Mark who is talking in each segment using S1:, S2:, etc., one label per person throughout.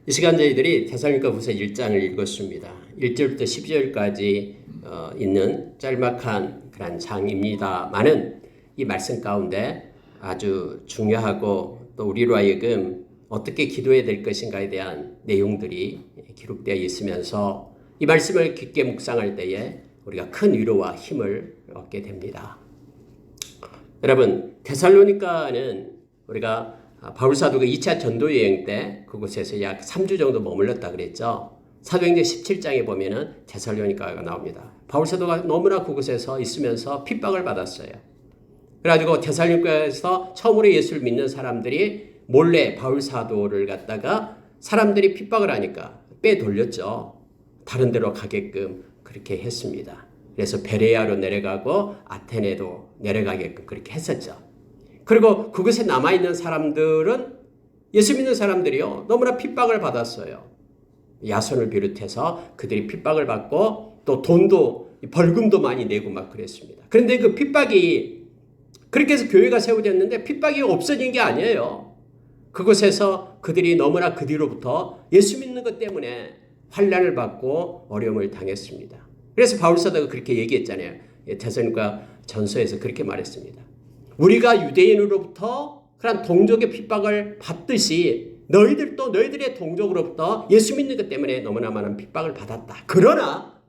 S1: 이 시간 저희들이 데살로니가후서 1장을 읽었습니다. 1절부터 12절까지 있는 짤막한 그런 장입니다만은 이 말씀 가운데 아주 중요하고 또 우리로 하여금 어떻게 기도해야 될 것인가에 대한 내용들이 기록되어 있으면서 이 말씀을 깊게 묵상할 때에 우리가 큰 위로와 힘을 얻게 됩니다. 여러분, 데살로니가는 우리가 바울 사도가 2차 전도 여행 때 그곳에서 약 3주 정도 머물렀다 그랬죠. 사도행전 17장에 보면은 데살로니가가 나옵니다. 바울 사도가 너무나 그곳에서 있으면서 핍박을 받았어요. 그래가지고 데살로니가에서 처음으로 예수를 믿는 사람들이 몰래 바울 사도를 갖다가 사람들이 핍박을 하니까 빼돌렸죠. 다른 데로 가게끔 그렇게 했습니다. 그래서 베레아로 내려가고 아테네도 내려가게끔 그렇게 했었죠. 그리고 그곳에 남아있는 사람들은 예수 믿는 사람들이요 너무나 핍박을 받았어요. 야손을 비롯해서 그들이 핍박을 받고 또 돈도 벌금도 많이 내고 막 그랬습니다. 그런데 그 핍박이 그렇게 해서 교회가 세워졌는데 핍박이 없어진 게 아니에요. 그곳에서 그들이 너무나 그 뒤로부터 예수 믿는 것 때문에 환난을 받고 어려움을 당했습니다. 그래서 바울 사도가 그렇게 얘기했잖아요. 데살로니가 전서에서 그렇게 말했습니다. 우리가 유대인으로부터 그런 동족의 핍박을 받듯이 너희들도 너희들의 동족으로부터 예수 믿는 것 때문에 너무나 많은 핍박을 받았다. 그러나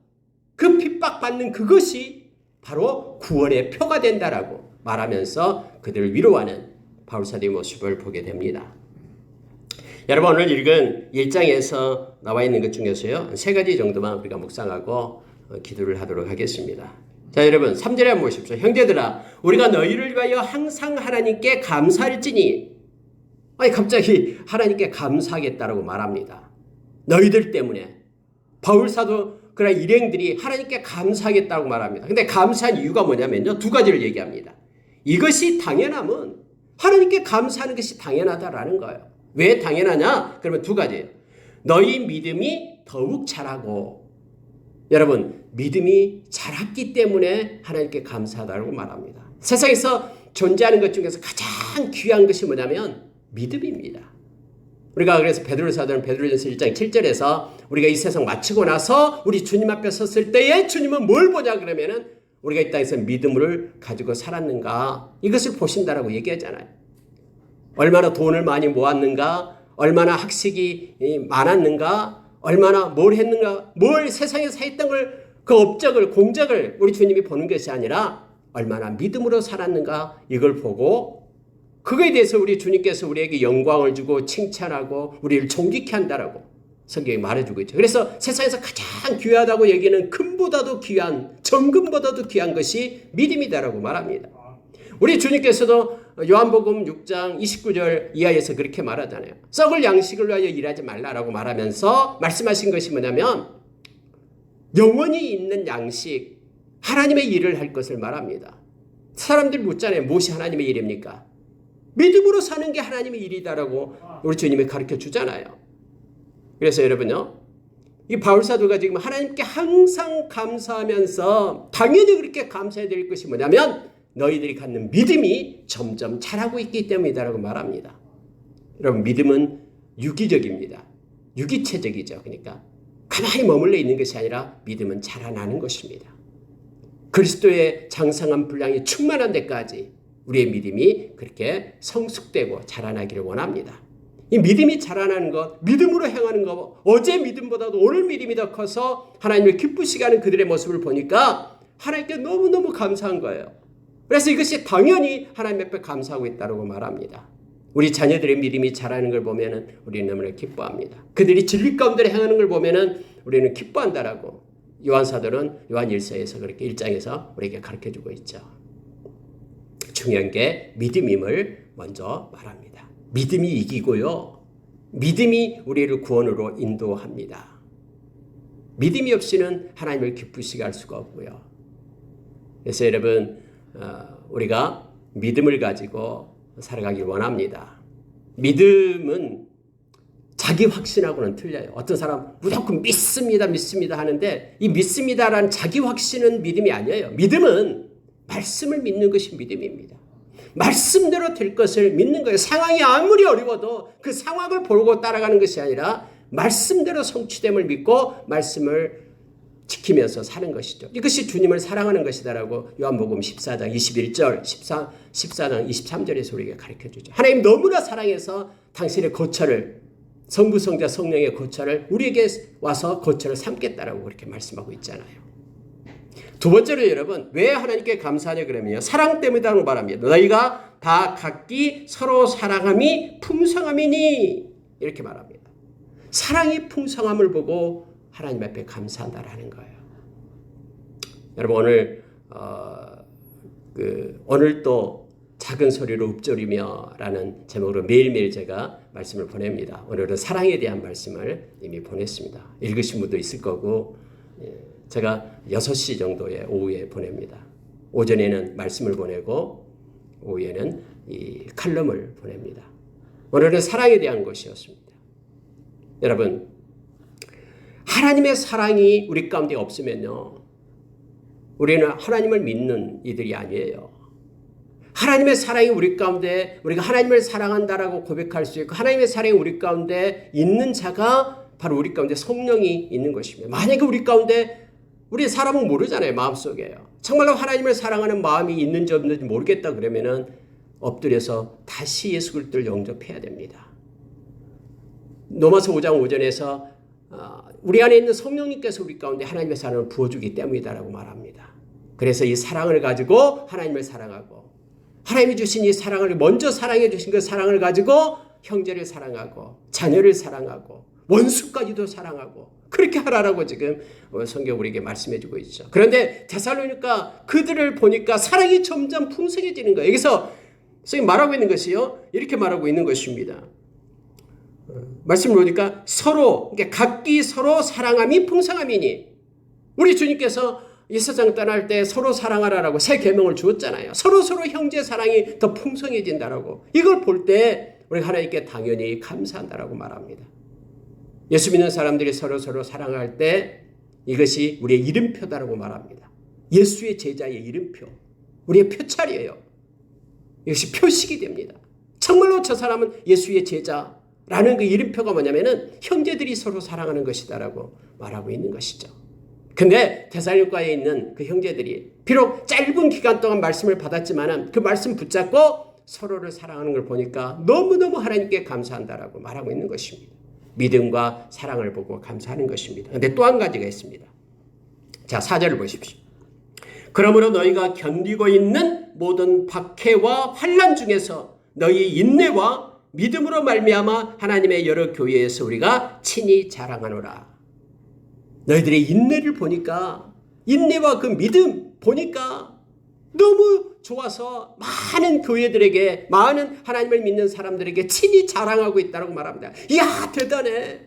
S1: 그 핍박받는 그것이 바로 구원의 표가 된다라고 말하면서 그들을 위로하는 바울 사도의 모습을 보게 됩니다. 여러분, 오늘 읽은 1장에서 나와 있는 것 중에서요 3가지 정도만 우리가 묵상하고 기도를 하도록 하겠습니다. 자, 여러분 3절에 한번 보십시오. 형제들아, 우리가 너희를 위하여 항상 하나님께 감사할지니. 아니, 갑자기 하나님께 감사하겠다라고 말합니다. 너희들 때문에 바울 사도 그런 일행들이 하나님께 감사하겠다고 말합니다. 근데 감사한 이유가 뭐냐면요 2가지를 얘기합니다. 이것이 당연함은 하나님께 감사하는 것이 당연하다라는 거예요. 왜 당연하냐? 그러면 2가지예요. 너희 믿음이 더욱 자라고. 여러분, 믿음이 자랐기 때문에 하나님께 감사하다고 말합니다. 세상에서 존재하는 것 중에서 가장 귀한 것이 뭐냐면 믿음입니다. 우리가 그래서 베드로사도는 베드로전서 1장 7절에서 우리가 이 세상 마치고 나서 우리 주님 앞에 섰을 때에 주님은 뭘 보냐 그러면은 우리가 이 땅에서 믿음을 가지고 살았는가 이것을 보신다라고 얘기하잖아요. 얼마나 돈을 많이 모았는가, 얼마나 학식이 많았는가, 얼마나 뭘 했는가, 뭘 세상에서 했던 걸, 그 업적을, 공적을 우리 주님이 보는 것이 아니라 얼마나 믿음으로 살았는가 이걸 보고 그거에 대해서 우리 주님께서 우리에게 영광을 주고 칭찬하고 우리를 존귀케 한다라고 성경이 말해주고 있죠. 그래서 세상에서 가장 귀하다고 여기는 금보다도 귀한, 정금보다도 귀한 것이 믿음이다라고 말합니다. 우리 주님께서도 요한복음 6장 29절 이하에서 그렇게 말하잖아요. 썩을 양식을 위하여 일하지 말라라고 말하면서 말씀하신 것이 뭐냐면 영원히 있는 양식, 하나님의 일을 할 것을 말합니다. 사람들이 묻잖아요. 무엇이 하나님의 일입니까? 믿음으로 사는 게 하나님의 일이다라고 우리 주님이 가르쳐 주잖아요. 그래서 여러분요, 이 바울 사도가 지금 하나님께 항상 감사하면서 당연히 그렇게 감사해야 될 것이 뭐냐면 너희들이 갖는 믿음이 점점 자라고 있기 때문이다라고 말합니다. 여러분, 믿음은 유기적입니다. 유기체적이죠. 그러니까 가만히 머물러 있는 것이 아니라 믿음은 자라나는 것입니다. 그리스도의 장성한 분량이 충만한 데까지 우리의 믿음이 그렇게 성숙되고 자라나기를 원합니다. 이 믿음이 자라나는 것, 믿음으로 행하는 것, 어제 믿음보다도 오늘 믿음이 더 커서 하나님을 기쁘시게 하는 그들의 모습을 보니까 하나님께 너무너무 감사한 거예요. 그래서 이것이 당연히 하나님 앞에 감사하고 있다고 말합니다. 우리 자녀들의 믿음이 자라는 걸 보면 우리는 너무나 기뻐합니다. 그들이 진리 가운데 행하는 걸 보면 우리는 기뻐한다라고 요한사도는 요한 1서에서 그렇게 1장에서 우리에게 가르쳐주고 있죠. 중요한 게 믿음임을 먼저 말합니다. 믿음이 이기고요. 믿음이 우리를 구원으로 인도합니다. 믿음이 없이는 하나님을 기쁘시게 할 수가 없고요. 그래서 여러분, 우리가 믿음을 가지고 살아가길 원합니다. 믿음은 자기 확신하고는 틀려요. 어떤 사람 무조건 믿습니다 하는데 이 믿습니다라는 자기 확신은 믿음이 아니에요. 믿음은 말씀을 믿는 것이 믿음입니다. 말씀대로 될 것을 믿는 거예요. 상황이 아무리 어려워도 그 상황을 보고 따라가는 것이 아니라 말씀대로 성취됨을 믿고 말씀을 지키면서 사는 것이죠. 이것이 주님을 사랑하는 것이다라고 요한복음 14장 21절, 14장 23절에서 우리에게 가르쳐주죠. 하나님 너무나 사랑해서 당신의 거처를, 성부, 성자, 성령의 거처를 우리에게 와서 거처를 삼겠다라고 그렇게 말씀하고 있잖아요. 두 번째로 여러분, 왜 하나님께 감사하냐 그러면요, 사랑 때문이라고 말합니다. 너희가 다 각기 서로 사랑함이 풍성함이니, 이렇게 말합니다. 사랑이 풍성함을 보고 하나님 앞에 감사한다라는 거예요. 여러분, 오늘 또 작은 소리로 읊조리며 라는 제목으로 매일매일 제가 말씀을 보냅니다. 오늘은 사랑에 대한 말씀을 이미 보냈습니다. 읽으신 분도 있을 거고, 제가 6시 정도에 오후에 보냅니다. 오전에는 말씀을 보내고 오후에는 이 칼럼을 보냅니다. 오늘은 사랑에 대한 것이었습니다. 여러분, 하나님의 사랑이 우리 가운데 없으면요, 우리는 하나님을 믿는 이들이 아니에요. 하나님의 사랑이 우리 가운데, 우리가 하나님을 사랑한다라고 고백할 수 있고 하나님의 사랑이 우리 가운데 있는 자가 바로 우리 가운데 성령이 있는 것입니다. 만약에 우리 가운데, 우리 사람은 모르잖아요. 마음속에요. 정말로 하나님을 사랑하는 마음이 있는지 없는지 모르겠다 그러면은 엎드려서 다시 예수 그리스도를 영접해야 됩니다. 로마서 5장 5절에서 우리 안에 있는 성령님께서 우리 가운데 하나님의 사랑을 부어주기 때문이다라고 말합니다. 그래서 이 사랑을 가지고 하나님을 사랑하고, 하나님이 주신 이 사랑을, 먼저 사랑해 주신 그 사랑을 가지고 형제를 사랑하고 자녀를 사랑하고 원수까지도 사랑하고, 그렇게 하라라고 지금 성경 우리에게 말씀해 주고 있죠. 그런데 데살로니가 그들을 보니까 사랑이 점점 풍성해지는 거예요. 여기서 성경이 말하고 있는 것이요, 이렇게 말하고 있는 것입니다. 말씀을 보니까 서로, 그러니까 각기 서로 사랑함이 풍성함이니, 우리 주님께서 이 세상 떠날 때 서로 사랑하라라고 새 계명을 주었잖아요. 서로 형제 사랑이 더 풍성해진다라고. 이걸 볼 때 우리 하나님께 당연히 감사한다라고 말합니다. 예수 믿는 사람들이 서로 사랑할 때 이것이 우리의 이름표다라고 말합니다. 예수의 제자의 이름표, 우리의 표찰이에요. 이것이 표식이 됩니다. 정말로 저 사람은 예수의 제자라는 그 이름표가 뭐냐면은 형제들이 서로 사랑하는 것이다라고 말하고 있는 것이죠. 근데 데살로니가에 있는 그 형제들이 비록 짧은 기간 동안 말씀을 받았지만은 그 말씀 붙잡고 서로를 사랑하는 걸 보니까 너무너무 하나님께 감사한다라고 말하고 있는 것입니다. 믿음과 사랑을 보고 감사하는 것입니다. 그런데 또 한 가지가 있습니다. 자, 4절을 보십시오. 그러므로 너희가 견디고 있는 모든 박해와 환난 중에서 너희 인내와 믿음으로 말미암아 하나님의 여러 교회에서 우리가 친히 자랑하노라. 너희들의 인내를 보니까, 인내와 그 믿음 보니까 너무 좋아서 많은 교회들에게, 많은 하나님을 믿는 사람들에게 친히 자랑하고 있다고 말합니다. 이야, 대단해.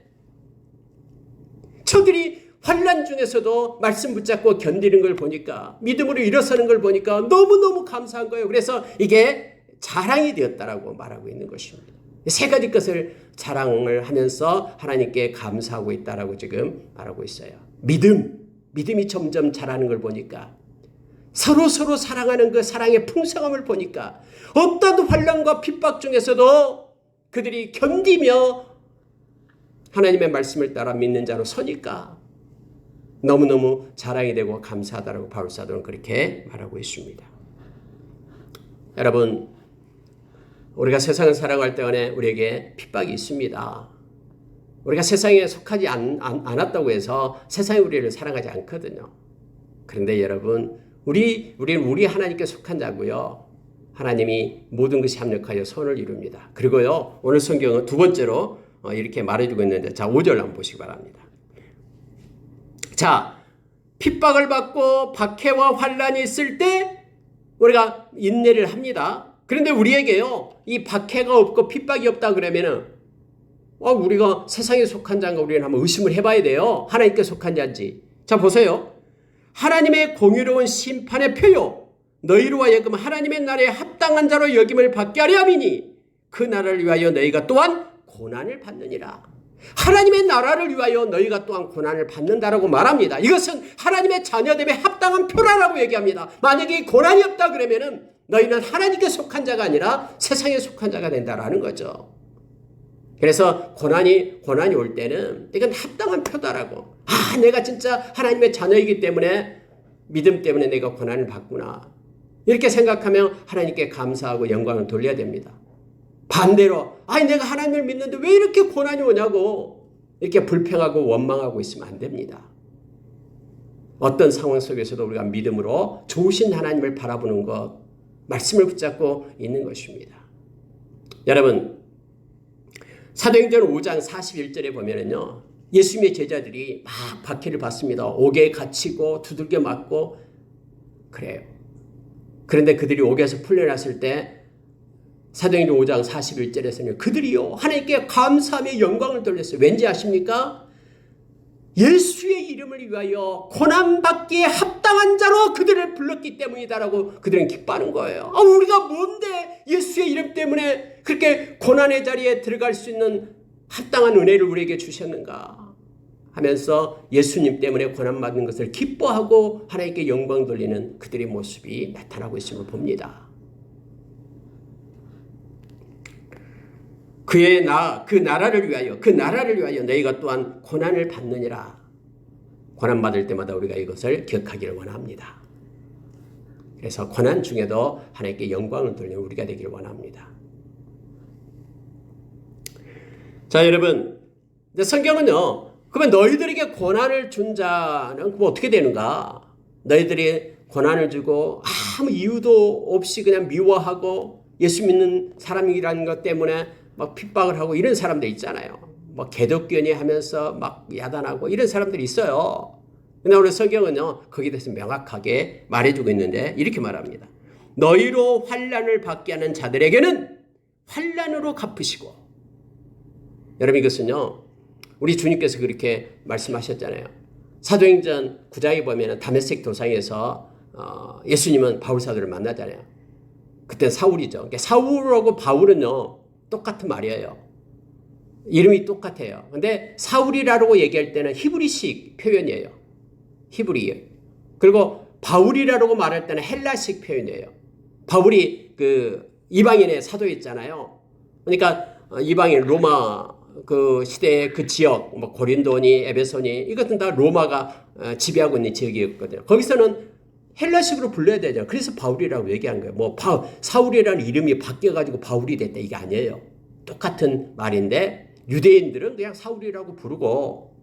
S1: 저들이 환난 중에서도 말씀 붙잡고 견디는 걸 보니까, 믿음으로 일어서는 걸 보니까 너무너무 감사한 거예요. 그래서 이게 자랑이 되었다라고 말하고 있는 것입니다. 세 가지 것을 자랑을 하면서 하나님께 감사하고 있다라고 지금 말하고 있어요. 믿음이 점점 자라는 걸 보니까, 서로 사랑하는 그 사랑의 풍성함을 보니까, 어떤 환난과 핍박 중에서도 그들이 견디며 하나님의 말씀을 따라 믿는 자로 서니까 너무너무 자랑이 되고 감사하다라고 바울 사도는 그렇게 말하고 있습니다. 여러분, 우리가 세상을 살아갈 때에 우리에게 핍박이 있습니다. 우리가 세상에 속하지 않았다고 해서 세상이 우리를 사랑하지 않거든요. 그런데 여러분, 우리 하나님께 속한 자고요. 하나님이 모든 것이 합력하여 선을 이룹니다. 그리고요, 오늘 성경은 두 번째로 이렇게 말해주고 있는데, 자, 5절 한번 보시기 바랍니다. 자, 핍박을 받고 박해와 환난이 있을 때 우리가 인내를 합니다. 그런데 우리에게요, 이 박해가 없고 핍박이 없다 그러면은 우리가 세상에 속한 자인가 우리는 한번 의심을 해봐야 돼요. 하나님께 속한 자인지. 자, 보세요. 하나님의 공의로운 심판의 표요, 너희로 하여금 하나님의 나라에 합당한 자로 여김을 받게 하려 함이니 그 나라를 위하여 너희가 또한 고난을 받느니라. 하나님의 나라를 위하여 너희가 또한 고난을 받는다라고 말합니다. 이것은 하나님의 자녀됨에 합당한 표라라고 얘기합니다. 만약에 고난이 없다 그러면은 너희는 하나님께 속한 자가 아니라 세상에 속한 자가 된다라는 거죠. 그래서 고난이 올 때는 이건 합당한 표다라고. 내가 진짜 하나님의 자녀이기 때문에 믿음 때문에 내가 고난을 받구나. 이렇게 생각하면 하나님께 감사하고 영광을 돌려야 됩니다. 반대로 내가 하나님을 믿는데 왜 이렇게 고난이 오냐고 이렇게 불평하고 원망하고 있으면 안 됩니다. 어떤 상황 속에서도 우리가 믿음으로 좋으신 하나님을 바라보는 것, 말씀을 붙잡고 있는 것입니다. 여러분, 사도행전 5장 41절에 보면은요, 예수님의 제자들이 막 박해를 받습니다. 옥에 갇히고 두들겨 맞고 그래요. 그런데 그들이 옥에서 풀려났을 때 사도행전 5장 41절에서는 그들이요 하나님께 감사하며 영광을 돌렸어요. 왠지 아십니까? 예수의 이름을 위하여 고난받기에 합당한 자로 그들을 불렀기 때문이다라고 그들은 기뻐하는 거예요. 우리가 뭔데 예수의 이름 때문에 그렇게 고난의 자리에 들어갈 수 있는 합당한 은혜를 우리에게 주셨는가 하면서 예수님 때문에 고난받는 것을 기뻐하고 하나님께 영광 돌리는 그들의 모습이 나타나고 있음을 봅니다. 그 나라를 위하여 너희가 또한 고난을 받느니라. 고난받을 때마다 우리가 이것을 기억하기를 원합니다. 그래서 고난 중에도 하나님께 영광을 돌리는 우리가 되기를 원합니다. 자, 여러분, 성경은요, 그러면 너희들에게 고난을 준 자는 그럼 어떻게 되는가? 너희들이 고난을 주고 아무 이유도 없이 그냥 미워하고 예수 믿는 사람이라는 것 때문에 막 핍박을 하고 이런 사람들 있잖아요. 뭐 개독견이 하면서 막 야단하고 이런 사람들이 있어요. 근데 오늘 성경은요, 거기에 대해서 명확하게 말해주고 있는데 이렇게 말합니다. 너희로 환난을 받게 하는 자들에게는 환난으로 갚으시고. 여러분, 이것은요, 우리 주님께서 그렇게 말씀하셨잖아요. 사도행전 9장에 보면 다메섹 도상에서 예수님은 바울 사도를 만나잖아요. 그때 사울이죠. 그러니까 사울하고 바울은요, 똑같은 말이에요. 이름이 똑같아요. 근데 사울이라고 얘기할 때는 히브리식 표현이에요. 히브리. 그리고 바울이라고 말할 때는 헬라식 표현이에요. 바울이 그 이방인의 사도였잖아요. 그러니까 이방인 로마 그 시대의 그 지역, 뭐 고린도니 에베소니 이것은 다 로마가 지배하고 있는 지역이었거든요. 거기서는 헬라식으로 불러야 되죠. 그래서 바울이라고 얘기한 거예요. 뭐 사울이라는 이름이 바뀌어가지고 바울이 됐다 이게 아니에요. 똑같은 말인데 유대인들은 그냥 사울이라고 부르고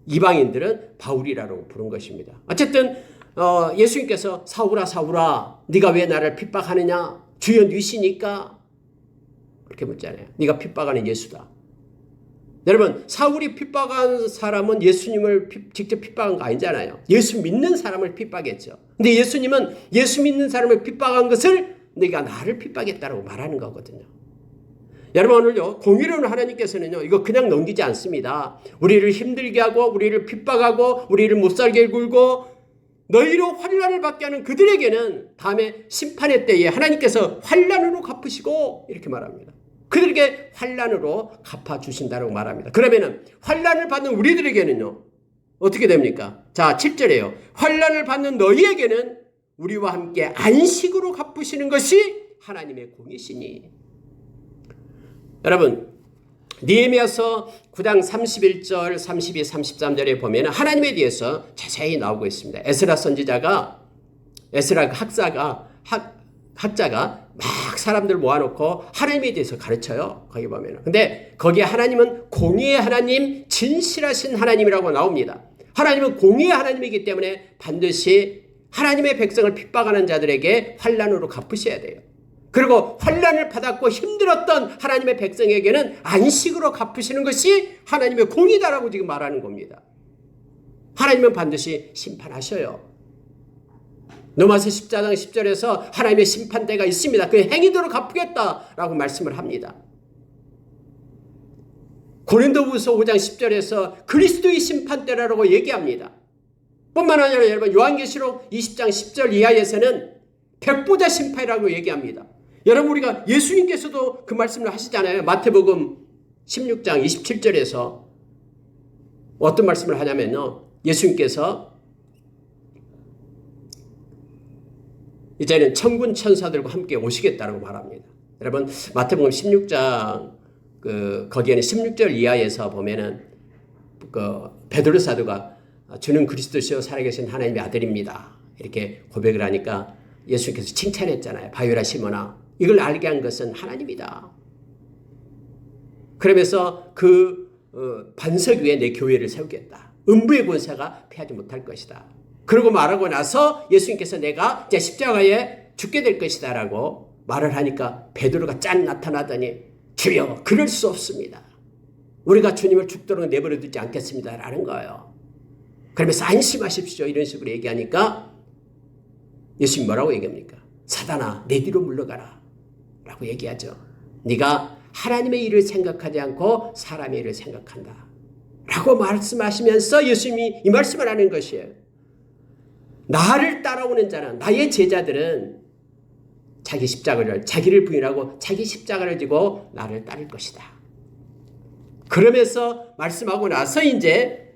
S1: 이방인들은 바울이라고 부른 것입니다. 어쨌든 예수님께서 사울아 네가 왜 나를 핍박하느냐? 주여 니시니까 그렇게 묻잖아요. 네가 핍박하는 예수다. 여러분, 사울이 핍박한 사람은 예수님을 직접 핍박한 거 아니잖아요. 예수 믿는 사람을 핍박했죠. 근데 예수님은 예수 믿는 사람을 핍박한 것을 네가 나를 핍박했다라고 말하는 거거든요. 여러분, 오늘요, 공의로운 하나님께서는요, 이거 그냥 넘기지 않습니다. 우리를 힘들게 하고, 우리를 핍박하고, 우리를 못살게 굴고, 너희로 환난을 받게 하는 그들에게는 다음에 심판의 때에 하나님께서 환난으로 갚으시고, 이렇게 말합니다. 그들에게 환난으로 갚아주신다고 말합니다. 그러면은 환난을 받는 우리들에게는요, 어떻게 됩니까? 자, 7절에요. 환난을 받는 너희에게는 우리와 함께 안식으로 갚으시는 것이 하나님의 공이시니. 여러분, 느헤미야서 9장 31절, 32, 33절에 보면 하나님에 대해서 자세히 나오고 있습니다. 에스라 학자가 막 사람들 모아놓고 하나님에 대해서 가르쳐요. 거기 보면. 근데 거기에 하나님은 공의의 하나님, 진실하신 하나님이라고 나옵니다. 하나님은 공의의 하나님이기 때문에 반드시 하나님의 백성을 핍박하는 자들에게 환난으로 갚으셔야 돼요. 그리고 환난을 받았고 힘들었던 하나님의 백성에게는 안식으로 갚으시는 것이 하나님의 공의다라고 지금 말하는 겁니다. 하나님은 반드시 심판하셔요. 로마서 14장 10절에서 하나님의 심판대가 있습니다. 그 행위대로 갚겠다라고 말씀을 합니다. 고린도후서 5장 10절에서 그리스도의 심판대라고 얘기합니다. 뿐만 아니라 여러분, 요한계시록 20장 10절 이하에서는 백보자 심판이라고 얘기합니다. 여러분, 우리가 예수님께서도 그 말씀을 하시잖아요. 마태복음 16장 27절에서 어떤 말씀을 하냐면요, 예수님께서 이제는 천군 천사들과 함께 오시겠다고 말합니다. 여러분, 마태복음 16장 거기에는 16절 이하에서 보면은 베드로 사도가 주는 그리스도시요 살아계신 하나님의 아들입니다. 이렇게 고백을 하니까 예수님께서 칭찬했잖아요. 바요라 시몬아, 이걸 알게 한 것은 하나님이다. 그러면서 반석 위에 내 교회를 세우겠다. 음부의 권세가 패하지 못할 것이다. 그러고 말하고 나서 예수님께서 내가 이제 십자가에 죽게 될 것이다 라고 말을 하니까 베드로가 짠 나타나더니 주여 그럴 수 없습니다. 우리가 주님을 죽도록 내버려 두지 않겠습니다 라는 거예요. 그러면서 안심하십시오 이런 식으로 얘기하니까 예수님 뭐라고 얘기합니까? 사단아 내 뒤로 물러가라 라고 얘기하죠. 네가 하나님의 일을 생각하지 않고 사람의 일을 생각한다 라고 말씀하시면서 예수님이 이 말씀을 하는 것이에요. 나를 따라오는 자는, 나의 제자들은 자기를 부인하고 자기 십자가를 지고 나를 따를 것이다. 그러면서 말씀하고 나서 이제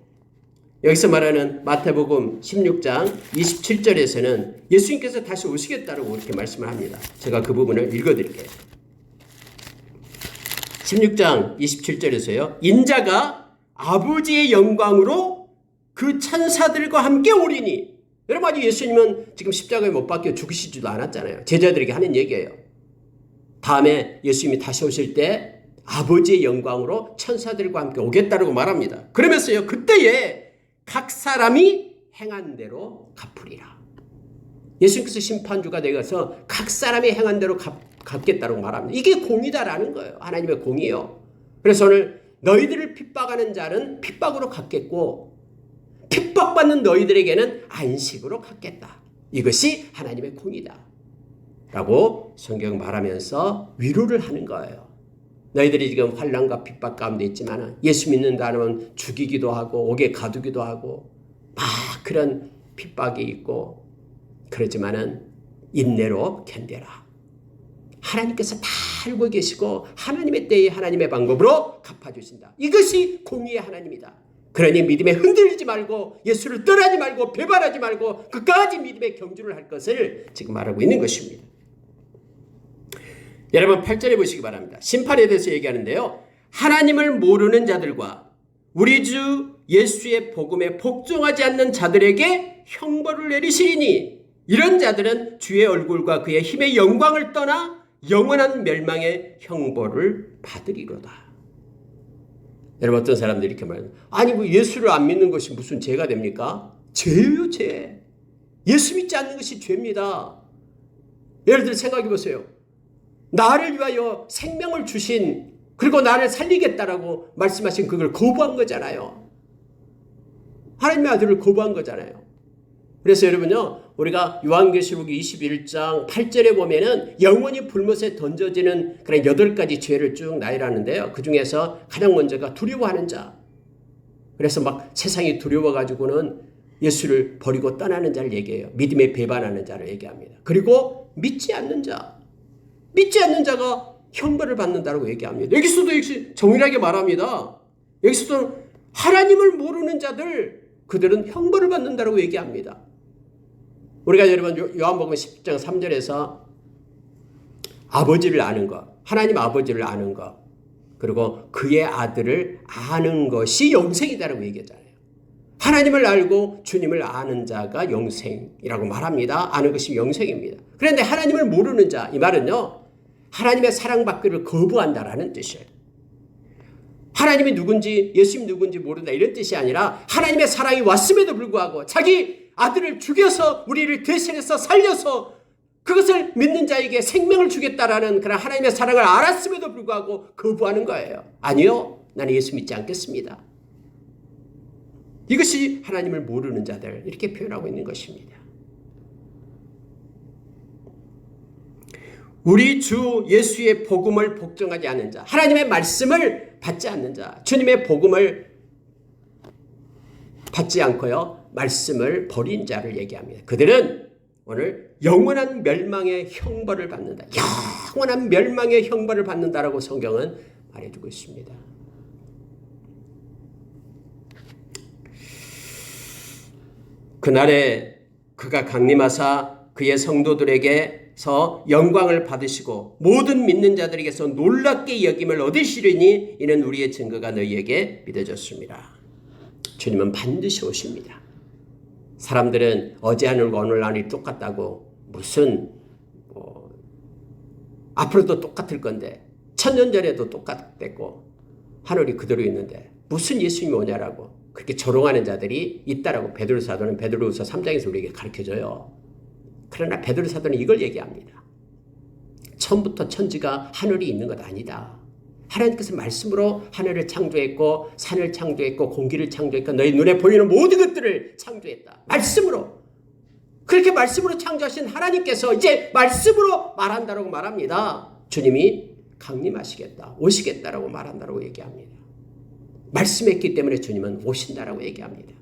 S1: 여기서 말하는 마태복음 16장 27절에서는 예수님께서 다시 오시겠다고 이렇게 말씀을 합니다. 제가 그 부분을 읽어드릴게요. 16장 27절에서요. 인자가 아버지의 영광으로 그 천사들과 함께 오리니. 여러분 아직 예수님은 지금 십자가에 못 박혀 죽으시지도 않았잖아요. 제자들에게 하는 얘기예요. 다음에 예수님이 다시 오실 때 아버지의 영광으로 천사들과 함께 오겠다고 말합니다. 그러면서요. 그때에 각 사람이 행한 대로 갚으리라. 예수님께서 심판주가 되어서 각 사람이 행한 대로 갚겠다고 말합니다. 이게 공의다라는 거예요. 하나님의 공의요. 그래서 오늘 너희들을 핍박하는 자는 핍박으로 갚겠고 핍박받는 너희들에게는 안식으로 갚겠다. 이것이 하나님의 공의다 라고 성경 말하면서 위로를 하는 거예요. 너희들이 지금 환난과 핍박 가운데 있지만 예수 믿는다면 죽이기도 하고 옥에 가두기도 하고 막 그런 핍박이 있고 그러지만은 인내로 견뎌라. 하나님께서 다 알고 계시고 하나님의 때에 하나님의 방법으로 갚아주신다. 이것이 공의의 하나님이다. 그러니 믿음에 흔들리지 말고 예수를 떠나지 말고 배반하지 말고 끝까지 믿음의 경주를 할 것을 지금 말하고 있는 것입니다. 여러분 8절에 보시기 바랍니다. 심판에 대해서 얘기하는데요. 하나님을 모르는 자들과 우리 주 예수의 복음에 복종하지 않는 자들에게 형벌을 내리시리니 이런 자들은 주의 얼굴과 그의 힘의 영광을 떠나 영원한 멸망의 형벌을 받으리로다. 여러분 어떤 사람들이 이렇게 말해요. 아니 뭐 예수를 안 믿는 것이 무슨 죄가 됩니까? 죄예요 죄. 예수 믿지 않는 것이 죄입니다. 예를 들어 생각해 보세요. 나를 위하여 생명을 주신 그리고 나를 살리겠다라고 말씀하신 그걸 거부한 거잖아요. 하나님의 아들을 거부한 거잖아요. 그래서 여러분요. 우리가 요한계시록 21장 8절에 보면은 영원히 불못에 던져지는 그런 8가지 죄를 쭉 나열하는데요. 그 중에서 가장 먼저가 두려워하는 자. 그래서 막 세상이 두려워가지고는 예수를 버리고 떠나는 자를 얘기해요. 믿음에 배반하는 자를 얘기합니다. 그리고 믿지 않는 자. 믿지 않는 자가 형벌을 받는다고 얘기합니다. 여기서도 역시 정밀하게 말합니다. 여기서도 하나님을 모르는 자들 그들은 형벌을 받는다고 얘기합니다. 우리가 여러분 요한복음 10장 3절에서 아버지를 아는 것, 하나님 아버지를 아는 것, 그리고 그의 아들을 아는 것이 영생이다라고 얘기하잖아요. 하나님을 알고 주님을 아는 자가 영생이라고 말합니다. 아는 것이 영생입니다. 그런데 하나님을 모르는 자, 이 말은요. 하나님의 사랑받기를 거부한다라는 뜻이에요. 하나님이 누군지 예수님이 누군지 모른다 이런 뜻이 아니라 하나님의 사랑이 왔음에도 불구하고 자기 아들을 죽여서 우리를 대신해서 살려서 그것을 믿는 자에게 생명을 주겠다라는 그런 하나님의 사랑을 알았음에도 불구하고 거부하는 거예요. 아니요. 나는 예수 믿지 않겠습니다. 이것이 하나님을 모르는 자들 이렇게 표현하고 있는 것입니다. 우리 주 예수의 복음을 복종하지 않는 자, 하나님의 말씀을 받지 않는 자, 주님의 복음을 받지 않고요. 말씀을 버린 자를 얘기합니다. 그들은 오늘 영원한 멸망의 형벌을 받는다. 영원한 멸망의 형벌을 받는다라고 성경은 말해주고 있습니다. 그날에 그가 강림하사 그의 성도들에게 자들에게서 영광을 받으시고 모든 믿는 자들에게서 놀랍게 여김을 얻으시리니 이는 우리의 증거가 너희에게 믿어졌습니다. 주님은 반드시 오십니다. 사람들은 어제 하늘과 오늘 하늘이 똑같다고 무슨 앞으로도 똑같을 건데 천년 전에도 똑같았고 하늘이 그대로 있는데 무슨 예수님이 오냐라고 그렇게 조롱하는 자들이 있다라고 베드로 사도는 베드로후서 3장에서 우리에게 가르쳐줘요. 그러나 베드로 사도는 이걸 얘기합니다. 처음부터 천지가 하늘이 있는 것 아니다. 하나님께서 말씀으로 하늘을 창조했고 산을 창조했고 공기를 창조했고 너희 눈에 보이는 모든 것들을 창조했다. 말씀으로. 그렇게 말씀으로 창조하신 하나님께서 이제 말씀으로 말한다라고 말합니다. 주님이 강림하시겠다. 오시겠다라고 말한다라고 얘기합니다. 말씀했기 때문에 주님은 오신다라고 얘기합니다.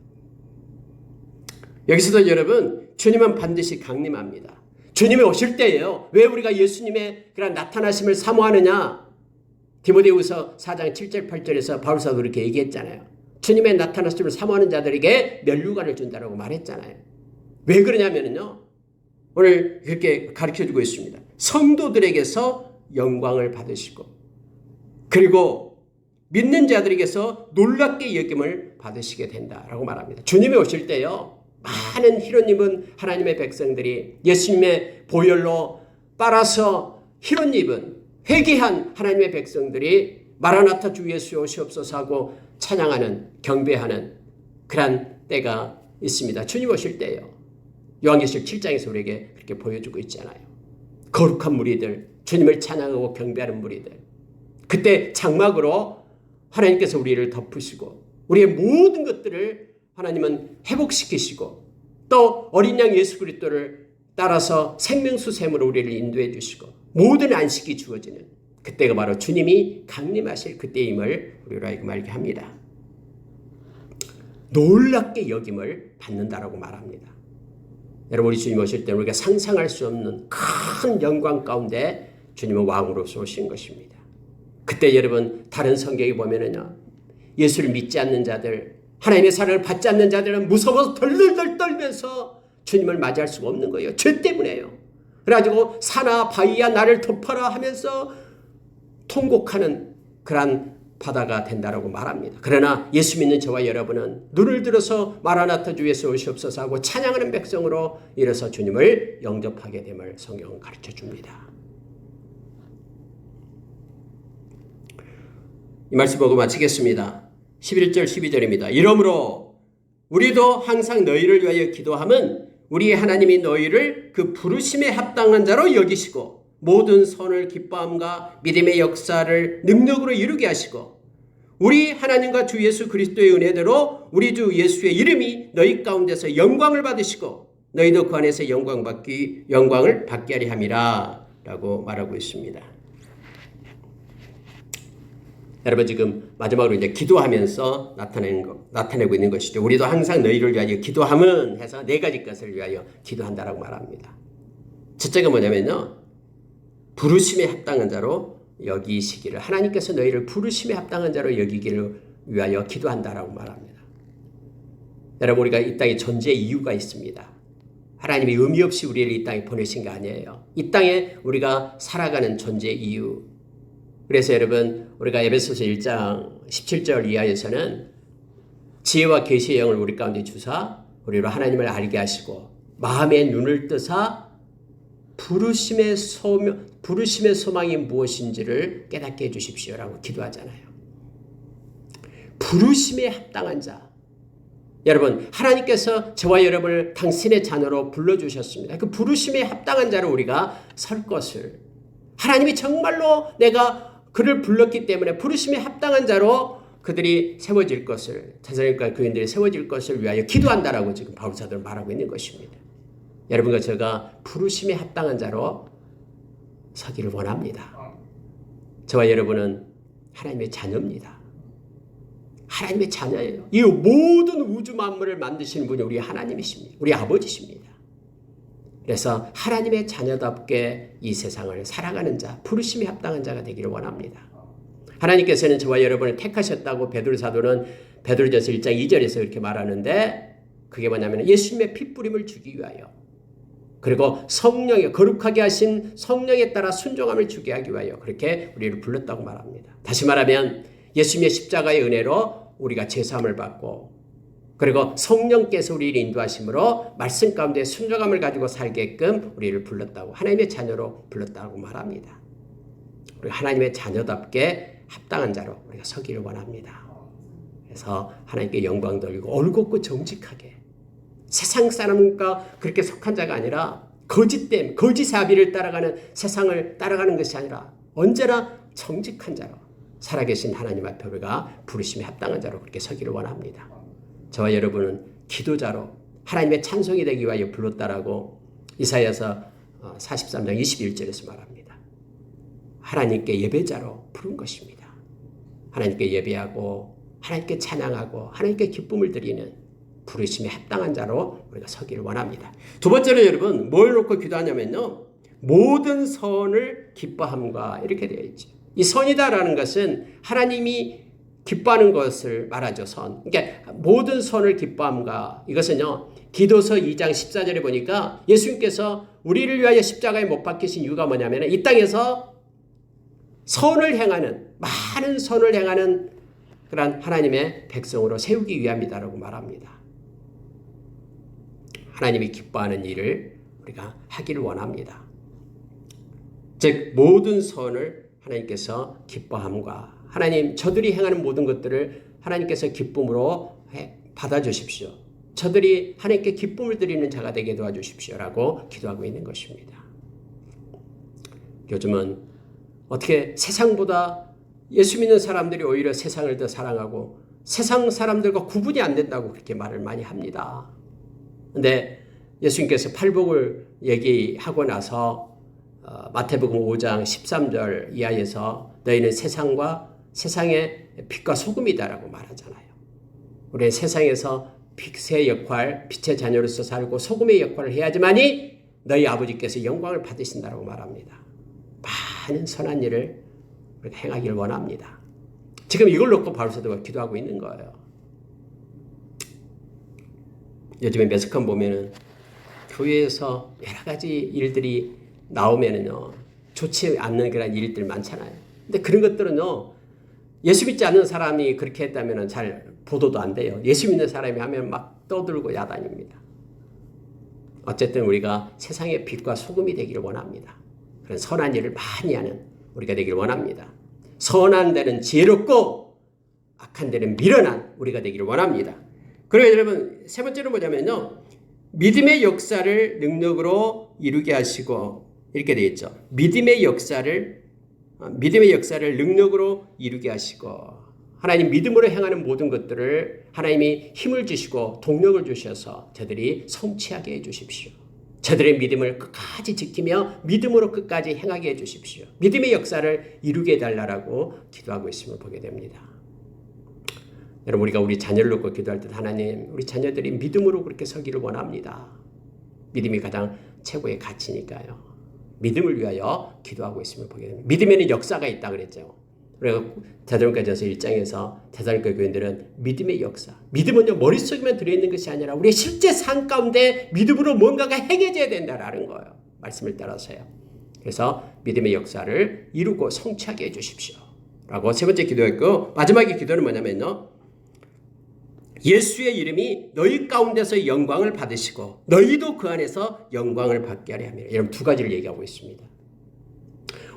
S1: 여기서도 여러분 주님은 반드시 강림합니다. 주님이 오실 때예요. 왜 우리가 예수님의 그런 나타나심을 사모하느냐? 디모데후서 4장 7절 8절에서 바울사도 그렇게 얘기했잖아요. 주님의 나타나심을 사모하는 자들에게 면류관을 준다라고 말했잖아요. 왜 그러냐면요. 오늘 그렇게 가르쳐주고 있습니다. 성도들에게서 영광을 받으시고 그리고 믿는 자들에게서 놀랍게 여김을 받으시게 된다라고 말합니다. 주님이 오실 때요. 많은 히로님은 하나님의 백성들이 예수님의 보혈로 빨아서 히로님은 회개한 하나님의 백성들이 마라나타 주 예수 오시옵소서 하고 찬양하는 경배하는 그런 때가 있습니다. 주님 오실 때요. 요한계시록 7장에서 우리에게 그렇게 보여주고 있잖아요. 거룩한 무리들, 주님을 찬양하고 경배하는 무리들. 그때 장막으로 하나님께서 우리를 덮으시고 우리의 모든 것들을 하나님은 회복시키시고 또 어린 양 예수 그리스도를 따라서 생명수샘으로 우리를 인도해 주시고 모든 안식이 주어지는 그때가 바로 주님이 강림하실 그때임을 우리로 알고 말게 합니다. 놀랍게 여김을 받는다라고 말합니다. 여러분 우리 주님 오실 때 우리가 상상할 수 없는 큰 영광 가운데 주님은 왕으로서 오신 것입니다. 그때 여러분 다른 성경에 보면은요. 예수를 믿지 않는 자들 하나님의 사랑을 받지 않는 자들은 무서워서 덜덜덜 떨면서 주님을 맞이할 수가 없는 거예요. 죄 때문에요. 그래가지고 산아 바위야 나를 덮어라 하면서 통곡하는 그러한 바다가 된다라고 말합니다. 그러나 예수 믿는 저와 여러분은 눈을 들어서 마라나타 주 예수 오시옵소서 하고 찬양하는 백성으로 일어서 주님을 영접하게 됨을 성경은 가르쳐 줍니다. 이 말씀 보고 마치겠습니다. 11절 12절입니다. 이러므로 우리도 항상 너희를 위하여 기도함은 우리 하나님이 너희를 그 부르심에 합당한 자로 여기시고 모든 선을 기뻐함과 믿음의 역사를 능력으로 이루게 하시고 우리 하나님과 주 예수 그리스도의 은혜대로 우리 주 예수의 이름이 너희 가운데서 영광을 받으시고 너희도 그 안에서 영광을 받게 하리 함이라 라고 말하고 있습니다. 여러분 지금 마지막으로 이제 기도하면서 나타내고 있는 것이죠. 우리도 항상 너희를 위하여 기도함은 해서 네 가지 것을 위하여 기도한다라고 말합니다. 첫째가 뭐냐면요. 부르심에 합당한 자로 여기시기를 하나님께서 너희를 부르심에 합당한 자로 여기기를 위하여 기도한다라고 말합니다. 여러분 우리가 이 땅에 존재의 이유가 있습니다. 하나님이 의미 없이 우리를 이 땅에 보내신 게 아니에요. 이 땅에 우리가 살아가는 존재의 이유. 그래서 여러분 우리가 에베소서 1장 17절 이하에서는 지혜와 계시의 영을 우리 가운데 주사 우리로 하나님을 알게 하시고 마음의 눈을 뜨사 부르심의 소망이 무엇인지를 깨닫게 해주십시오라고 기도하잖아요. 부르심에 합당한 자. 여러분 하나님께서 저와 여러분을 당신의 자녀로 불러주셨습니다. 그 부르심에 합당한 자로 우리가 설 것을 하나님이 정말로 내가 그를 불렀기 때문에 부르심에 합당한 자로 그들이 세워질 것을 테살로니가 교인들이 세워질 것을 위하여 기도한다라고 지금 바울 사도는 말하고 있는 것입니다. 여러분과 제가 부르심에 합당한 자로 서기를 원합니다. 저와 여러분은 하나님의 자녀입니다. 하나님의 자녀예요. 이 모든 우주 만물을 만드시는 분이 우리 하나님이십니다. 우리 아버지십니다. 그래서 하나님의 자녀답게 이 세상을 살아가는 자, 부르심에 합당한 자가 되기를 원합니다. 하나님께서는 저와 여러분을 택하셨다고 베드로 사도는 베드로전서 1장 2절에서 이렇게 말하는데 그게 뭐냐면 예수님의 피 뿌림을 주기 위하여 그리고 성령의 거룩하게 하신 성령에 따라 순종함을 주게 하기 위하여 그렇게 우리를 불렀다고 말합니다. 다시 말하면 예수님의 십자가의 은혜로 우리가 제사함을 받고 그리고 성령께서 우리를 인도하심으로 말씀 가운데 순종함을 가지고 살게끔 우리를 불렀다고 하나님의 자녀로 불렀다고 말합니다. 우리 하나님의 자녀답게 합당한 자로 우리가 서기를 원합니다. 그래서 하나님께 영광 돌리고 올곧고 정직하게 세상 사람과 그렇게 속한 자가 아니라 거짓됨, 거짓 사비를 따라가는 세상을 따라가는 것이 아니라 언제나 정직한 자로 살아계신 하나님 앞에 우리가 부르심에 합당한 자로 그렇게 서기를 원합니다. 저와 여러분은 기도자로 하나님의 찬송이 되기 위하여 불렀다라고 이사야서 43장 21절에서 말합니다. 하나님께 예배자로 부른 것입니다. 하나님께 예배하고 하나님께 찬양하고 하나님께 기쁨을 드리는 부르심에 합당한 자로 우리가 서기를 원합니다. 두 번째로 여러분 뭘 놓고 기도하냐면요. 모든 선을 기뻐함과 이렇게 되어 있죠. 이 선이다라는 것은 하나님이 기뻐하는 것을 말하죠. 선. 그러니까 모든 선을 기뻐함과 이것은요. 기도서 2장 14절에 보니까 예수님께서 우리를 위하여 십자가에 못 박히신 이유가 뭐냐면 이 땅에서 선을 행하는 많은 선을 행하는 그런 하나님의 백성으로 세우기 위함이다라고 말합니다. 하나님이 기뻐하는 일을 우리가 하기를 원합니다. 즉 모든 선을 하나님께서 기뻐함과 하나님 저들이 행하는 모든 것들을 하나님께서 기쁨으로 받아주십시오. 저들이 하나님께 기쁨을 드리는 자가 되게 도와주십시오라고 기도하고 있는 것입니다. 요즘은 어떻게 세상보다 예수 믿는 사람들이 오히려 세상을 더 사랑하고 세상 사람들과 구분이 안 된다고 그렇게 말을 많이 합니다. 그런데 예수님께서 팔복을 얘기하고 나서 마태복음 5장 13절 이하에서 너희는 세상과 세상의 빛과 소금이다라고 말하잖아요. 우리는 세상에서 빛의 역할, 빛의 자녀로서 살고 소금의 역할을 해야지만이 너희 아버지께서 영광을 받으신다라고 말합니다. 많은 선한 일을 우리가 행하기를 원합니다. 지금 이걸 놓고 바울사도가 기도하고 있는 거예요. 요즘에 매스컴 보면은 교회에서 여러 가지 일들이 나오면은요 좋지 않는 그런 일들 많잖아요. 근데 그런 것들은요 예수 믿지 않는 사람이 그렇게 했다면은 잘 보도도 안 돼요. 예수 믿는 사람이 하면 막 떠들고 야단입니다. 어쨌든 우리가 세상의 빛과 소금이 되기를 원합니다. 그런 선한 일을 많이 하는 우리가 되기를 원합니다. 선한 데는 지혜롭고 악한 데는 미련한 우리가 되기를 원합니다. 그리고 여러분 세 번째로 뭐냐면요. 믿음의 역사를 능력으로 이루게 하시고 이렇게 되어 있죠. 믿음의 역사를 능력으로 이루게 하시고 하나님 믿음으로 행하는 모든 것들을 하나님이 힘을 주시고 동력을 주셔서 저들이 성취하게 해주십시오. 저들의 믿음을 끝까지 지키며 믿음으로 끝까지 행하게 해주십시오. 믿음의 역사를 이루게 해달라고 기도하고 있음을 보게 됩니다. 여러분 우리가 우리 자녀를 놓고 기도할 때 하나님 우리 자녀들이 믿음으로 그렇게 서기를 원합니다. 믿음이 가장 최고의 가치니까요. 믿음을 위하여 기도하고 있음을 보게 됩니다. 믿음에는 역사가 있다 그랬죠. 그래서 데살로니가전서 1장에서 데살로니가 교인들은 믿음의 역사. 믿음은요 머릿속에만 들어있는 것이 아니라 우리의 실제 삶 가운데 믿음으로 뭔가가 행해져야 된다라는 거예요. 말씀을 따라서요. 그래서 믿음의 역사를 이루고 성취하게 해주십시오. 라고 세 번째 기도했고 마지막에 기도는 뭐냐면요. 예수의 이름이 너희 가운데서 영광을 받으시고 너희도 그 안에서 영광을 받게 하려 함이라. 여러분 두 가지를 얘기하고 있습니다.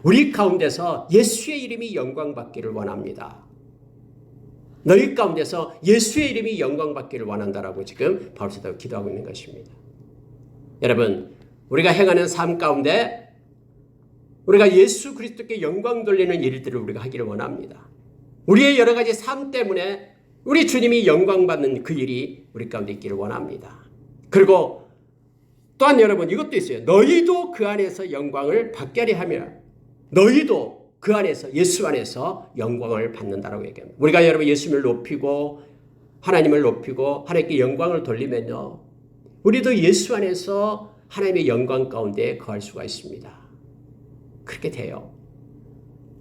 S1: 우리 가운데서 예수의 이름이 영광 받기를 원합니다. 너희 가운데서 예수의 이름이 영광 받기를 원한다라고 지금 바울사도가 기도하고 있는 것입니다. 여러분 우리가 행하는 삶 가운데 우리가 예수 그리스도께 영광 돌리는 일들을 우리가 하기를 원합니다. 우리의 여러 가지 삶 때문에 우리 주님이 영광받는 그 일이 우리 가운데 있기를 원합니다. 그리고 또한 여러분 이것도 있어요. 너희도 그 안에서 영광을 받게 하려 함이라. 너희도 그 안에서 예수 안에서 영광을 받는다라고 얘기합니다. 우리가 여러분 예수님을 높이고 하나님을 높이고 하나님께 영광을 돌리면요. 우리도 예수 안에서 하나님의 영광 가운데 거할 수가 있습니다. 그렇게 돼요.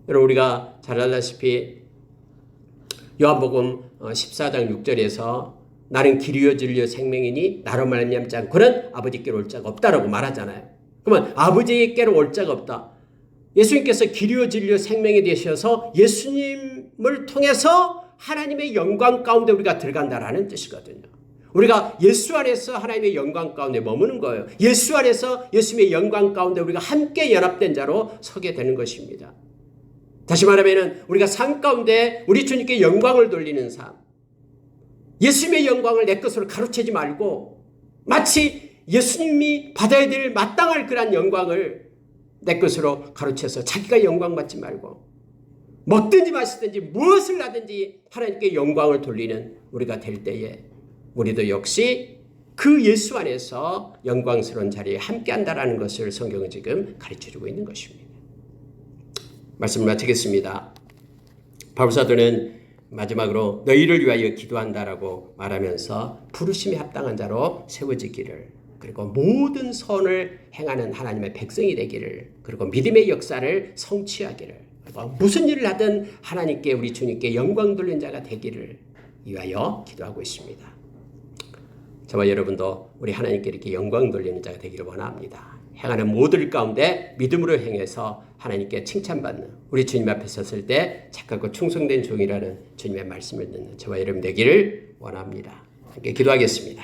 S1: 여러분 우리가 잘 알다시피 요한복음 14장 6절에서 나는 길이요 진리요 생명이니 나로 말미암지 않고는 아버지께로 올 자가 없다라고 말하잖아요. 그러면 아버지께로 올 자가 없다. 예수님께서 길이요 진리요 생명이 되셔서 예수님을 통해서 하나님의 영광 가운데 우리가 들어간다라는 뜻이거든요. 우리가 예수 안에서 하나님의 영광 가운데 머무는 거예요. 예수 안에서 예수님의 영광 가운데 우리가 함께 연합된 자로 서게 되는 것입니다. 다시 말하면 우리가 삶 가운데 우리 주님께 영광을 돌리는 삶, 예수님의 영광을 내 것으로 가로채지 말고 마치 예수님이 받아야 될 마땅할 그런 영광을 내 것으로 가로채서 자기가 영광 받지 말고 먹든지 마시든지 무엇을 하든지 하나님께 영광을 돌리는 우리가 될 때에 우리도 역시 그 예수 안에서 영광스러운 자리에 함께한다라는 것을 성경은 지금 가르쳐주고 있는 것입니다. 말씀을 마치겠습니다. 바울 사도는 마지막으로 너희를 위하여 기도한다라고 말하면서 부르심에 합당한 자로 세워지기를, 그리고 모든 선을 행하는 하나님의 백성이 되기를, 그리고 믿음의 역사를 성취하기를, 그리고 무슨 일을 하든 하나님께 우리 주님께 영광 돌린 자가 되기를 위하여 기도하고 있습니다. 저와 여러분도 우리 하나님께 이렇게 영광 돌리는 자가 되기를 원합니다. 행하는 모든 일 가운데 믿음으로 행해서 하나님께 칭찬받는, 우리 주님 앞에 섰을 때 착하고 충성된 종이라는 주님의 말씀을 듣는 저와 여러분 되기를 원합니다. 함께 기도하겠습니다.